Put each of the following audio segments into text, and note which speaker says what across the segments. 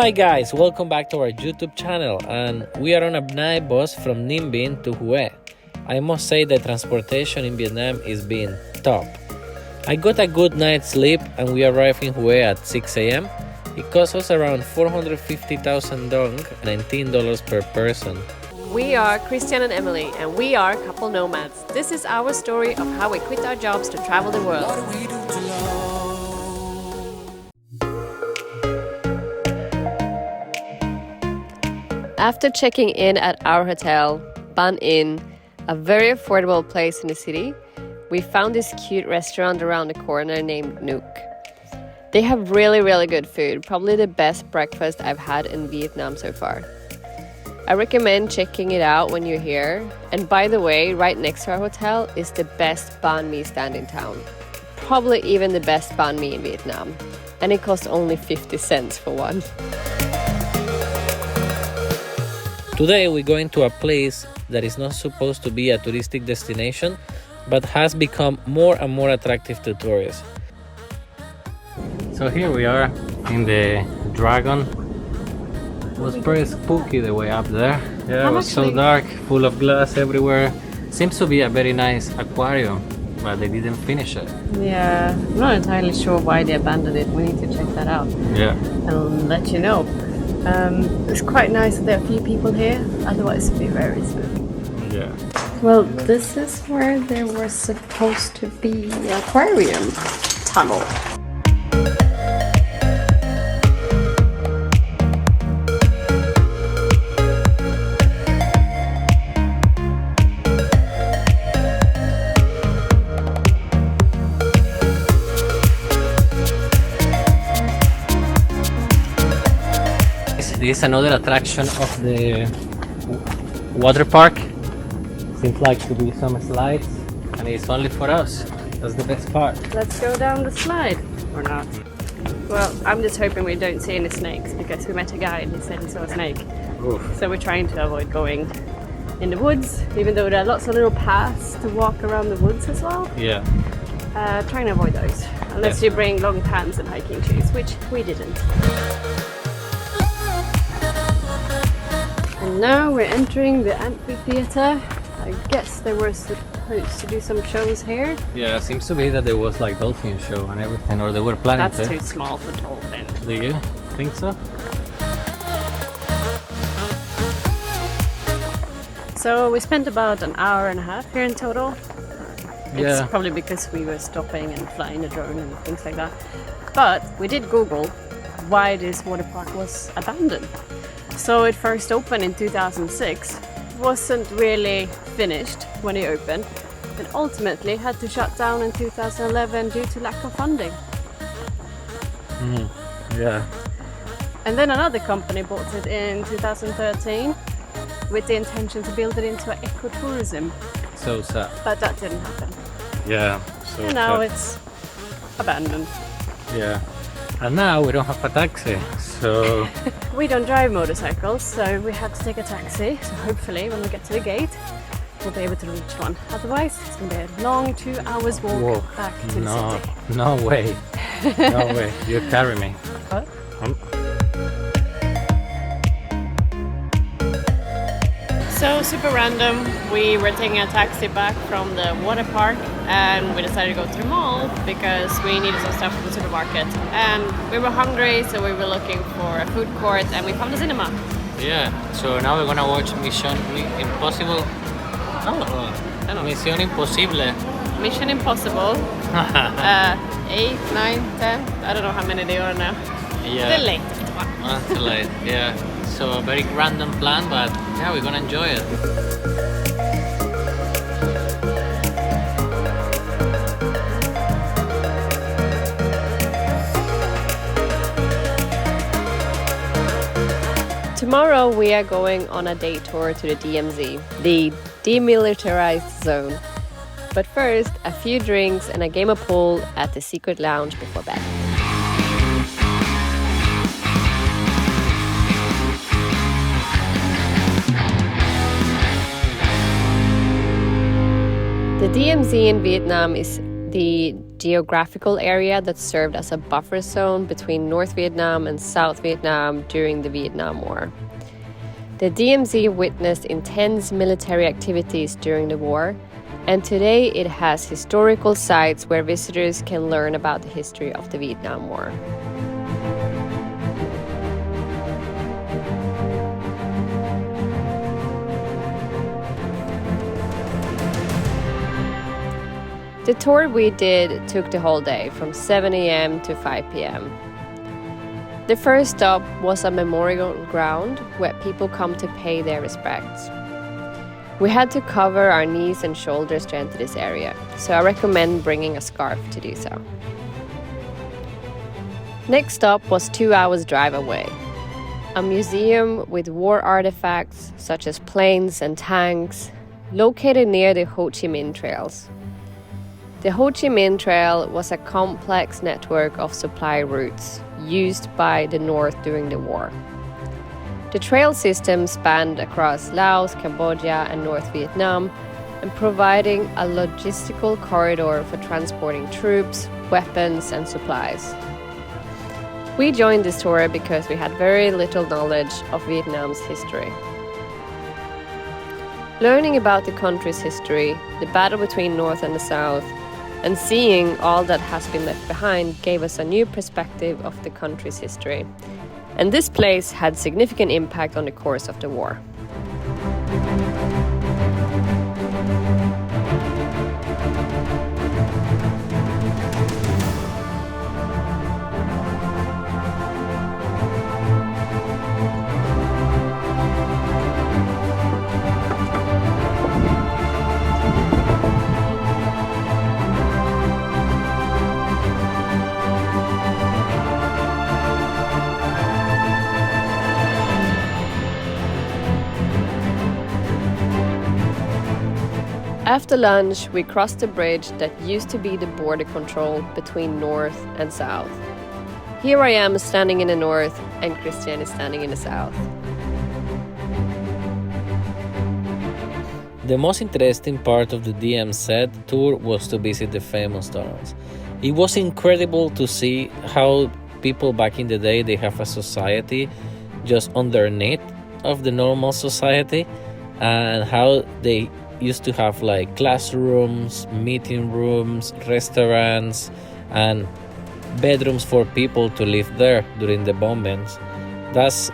Speaker 1: Hi guys, welcome back to our YouTube channel, and we are on a night bus from Ninh Binh to Hue. I must say the transportation in Vietnam is being top. I got a good night's sleep and we arrived in Hue at 6 a.m. It cost us around 450,000 dong, $19 per person.
Speaker 2: We are Christian and Emily, and we are couple nomads. This is our story of how we quit our jobs to travel the world. After checking in at our hotel, Ban Inn, a very affordable place in the city, we found this cute restaurant around the corner named Nook. They have really good food, probably the best breakfast I've had in Vietnam so far. I recommend checking it out when you're here. And by the way, right next to our hotel is the best banh mi stand in town. Probably even the best banh mi in Vietnam. And it costs only 50 cents for one.
Speaker 1: Today we're going to a place that is not supposed to be a touristic destination, but has become more and more attractive to tourists. So here we are in the Dragon. It was pretty spooky the way up there. Yeah, it was so dark, full of glass everywhere. Seems to be a very nice aquarium, but they didn't finish it.
Speaker 2: Yeah, I'm not entirely sure why they abandoned it. We need to check that out.
Speaker 1: Yeah.
Speaker 2: I'll let you know. It's quite nice that there are a few people here, otherwise it'd be very smooth.
Speaker 1: Yeah.
Speaker 2: Well, this is where there was supposed to be an aquarium tunnel.
Speaker 1: This is another attraction of the water park. Seems like to be some slides, and it's only for us. That's the best part.
Speaker 2: Let's go down the slide, or not. Well, I'm just hoping we don't see any snakes, because we met a guy and he said he saw a snake.
Speaker 1: Oof.
Speaker 2: So we're trying to avoid going in the woods, even though there are lots of little paths to walk around the woods as well.
Speaker 1: Yeah.
Speaker 2: Trying to avoid those, unless you bring long pants and hiking shoes, which we didn't. And now we're entering the amphitheater. I guess they were supposed to do some shows here.
Speaker 1: Yeah, it seems to be that there was like dolphin show and everything, or they were planning to.
Speaker 2: That's too small for dolphins.
Speaker 1: Do you think so?
Speaker 2: So we spent about an hour and a half here in total.
Speaker 1: Yeah.
Speaker 2: It's probably because we were stopping and flying a drone and things like that. But we did Google why this water park was abandoned. So it first opened in 2006, wasn't really finished when it opened, and ultimately had to shut down in 2011 due to lack of funding.
Speaker 1: Yeah.
Speaker 2: And then another company bought it in 2013 with the intention to build it into an ecotourism.
Speaker 1: So sad.
Speaker 2: But that didn't happen.
Speaker 1: Yeah. So
Speaker 2: And now
Speaker 1: sad.
Speaker 2: it's abandoned.
Speaker 1: Yeah. And now we don't have a taxi, so...
Speaker 2: We don't drive motorcycles, so we have to take a taxi. So hopefully when we get to the gate, we'll be able to reach one. Otherwise, it's going to be a long 2 hours walk back to the city.
Speaker 1: No way. No way. You carry me.
Speaker 2: What? So super random, we were taking a taxi back from the water park and we decided to go to the mall because we needed some stuff from the supermarket. And we were hungry, so we were looking for a food court and we found a cinema.
Speaker 1: Yeah, so now we're gonna watch Mission Impossible. Mission Impossible.
Speaker 2: Mission Impossible. 8, 9, 10, I don't know how many they are now.
Speaker 1: Yeah.
Speaker 2: The latest one.
Speaker 1: That's late, yeah. So a very random plan, but yeah, we're gonna enjoy it.
Speaker 2: Tomorrow we are going on a day tour to the DMZ, the demilitarized zone. But first, a few drinks and a game of pool at the secret lounge before bed. The DMZ in Vietnam is the geographical area that served as a buffer zone between North Vietnam and South Vietnam during the Vietnam War. The DMZ witnessed intense military activities during the war, and today it has historical sites where visitors can learn about the history of the Vietnam War. The tour we did took the whole day, from 7 a.m. to 5 p.m. The first stop was a memorial ground where people come to pay their respects. We had to cover our knees and shoulders to enter this area, so I recommend bringing a scarf to do so. Next stop was 2 hours drive away. A museum with war artifacts such as planes and tanks, located near the Ho Chi Minh Trails. The Ho Chi Minh Trail was a complex network of supply routes used by the North during the war. The trail system spanned across Laos, Cambodia, and North Vietnam, and providing a logistical corridor for transporting troops, weapons, and supplies. We joined this tour because we had very little knowledge of Vietnam's history. Learning about the country's history, the battle between North and the South, and seeing all that has been left behind gave us a new perspective of the country's history. And this place had significant impact on the course of the war. After lunch, we crossed the bridge that used to be the border control between North and South. Here I am standing in the North, and Christian is standing in the South.
Speaker 1: The most interesting part of the DMZ tour was to visit the famous tunnels. It was incredible to see how people back in the day, they have a society just underneath of the normal society, and how they used to have like classrooms, meeting rooms, restaurants, and bedrooms for people to live there during the bombings.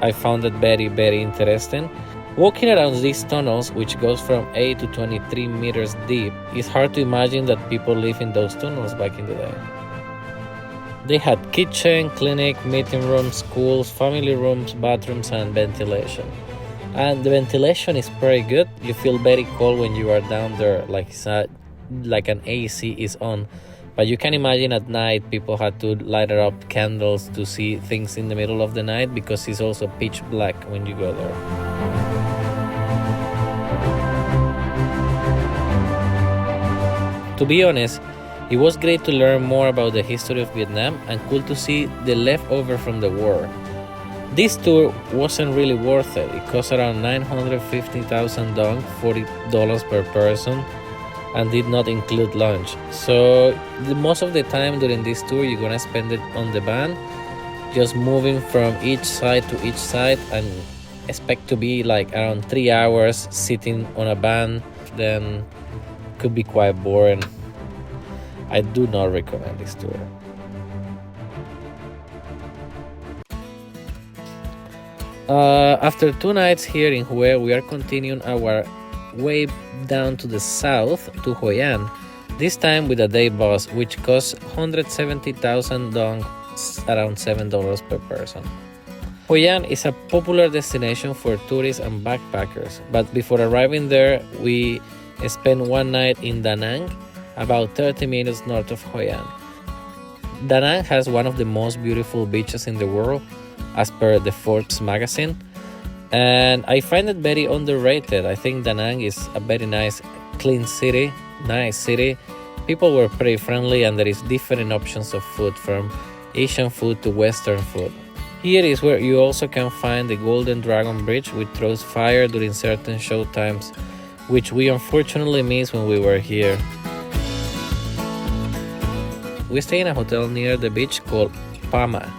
Speaker 1: I found it very, very interesting. Walking around these tunnels, which goes from 8 to 23 meters deep, it's hard to imagine that people live in those tunnels back in the day. They had kitchen, clinic, meeting rooms, schools, family rooms, bathrooms, and ventilation. And the ventilation is very good. You feel very cold when you are down there, like an AC is on. But you can imagine at night people had to light up candles to see things in the middle of the night, because it's also pitch black when you go there. To be honest, it was great to learn more about the history of Vietnam, and cool to see the leftover from the war. This tour wasn't really worth it. It cost around 950,000 dong, $40 per person, and did not include lunch. So most of the time during this tour, you're gonna spend it on the van, just moving from each side to each side, and expect to be like around 3 hours sitting on a van. Then could be quite boring. I do not recommend this tour. After 2 nights here in Hue, we are continuing our way down to the south to Hoi An, this time with a day bus, which costs 170,000 dong, around $7 per person. Hoi An is a popular destination for tourists and backpackers, but before arriving there, we spent 1 night in Danang, about 30 minutes north of Hoi An. Danang has one of the most beautiful beaches in the world, as per the Forbes magazine, and I find it very underrated. I think Danang is a very nice, clean city, nice city. People were pretty friendly, and there is different options of food, from Asian food to Western food. Here is where you also can find the Golden Dragon Bridge, which throws fire during certain show times, which we unfortunately missed when we were here. we stay in a hotel near the beach called Pama.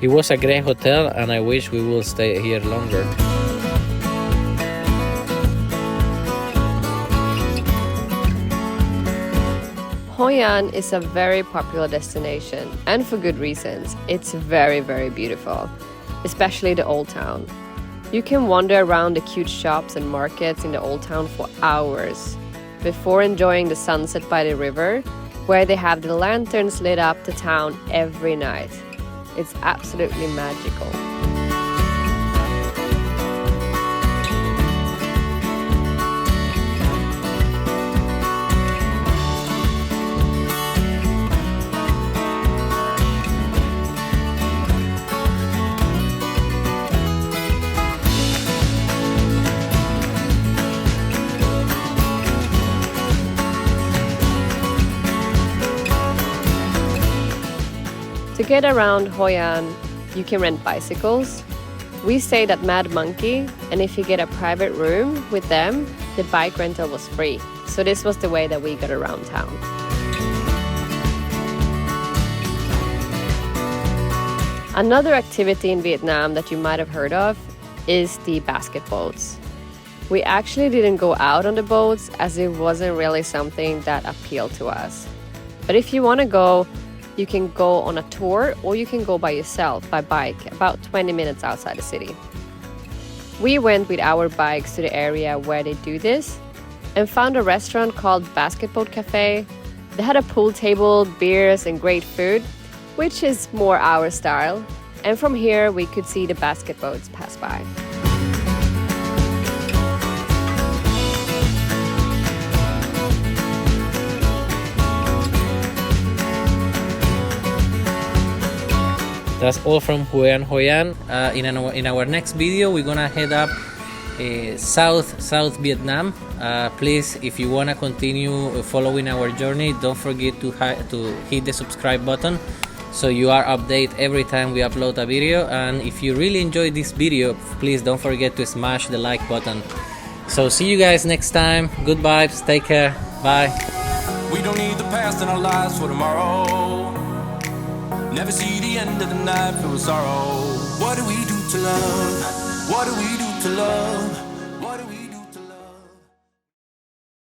Speaker 1: It was a great hotel and I wish we will stay here longer.
Speaker 2: Hoi An is a very popular destination, and for good reasons. It's very, very beautiful, especially the old town. You can wander around the cute shops and markets in the old town for hours before enjoying the sunset by the river, where they have the lanterns lit up the town every night. It's absolutely magical. To get around Hoi An, you can rent bicycles. We stayed at Mad Monkey, and if you get a private room with them, the bike rental was free. So this was the way that we got around town. Another activity in Vietnam that you might have heard of is the basket boats. We actually didn't go out on the boats as it wasn't really something that appealed to us. But if you want to go, you can go on a tour or you can go by yourself by bike about 20 minutes outside the city. We went with our bikes to the area where they do this and found a restaurant called Basket Boat Cafe. They had a pool table, beers and great food, which is more our style. And from here we could see the basket boats pass by.
Speaker 1: That's all from Hoi An. In our next video, we're gonna head up South Vietnam. Please, if you wanna continue following our journey, don't forget to hit the subscribe button so you are updated every time we upload a video. And if you really enjoyed this video, please don't forget to smash the like button. So see you guys next time. Good vibes. Take care. Bye.
Speaker 3: We don't need the past in our lives for tomorrow. Never see the end of the night filled with sorrow. What do we do to love? What do we do to love?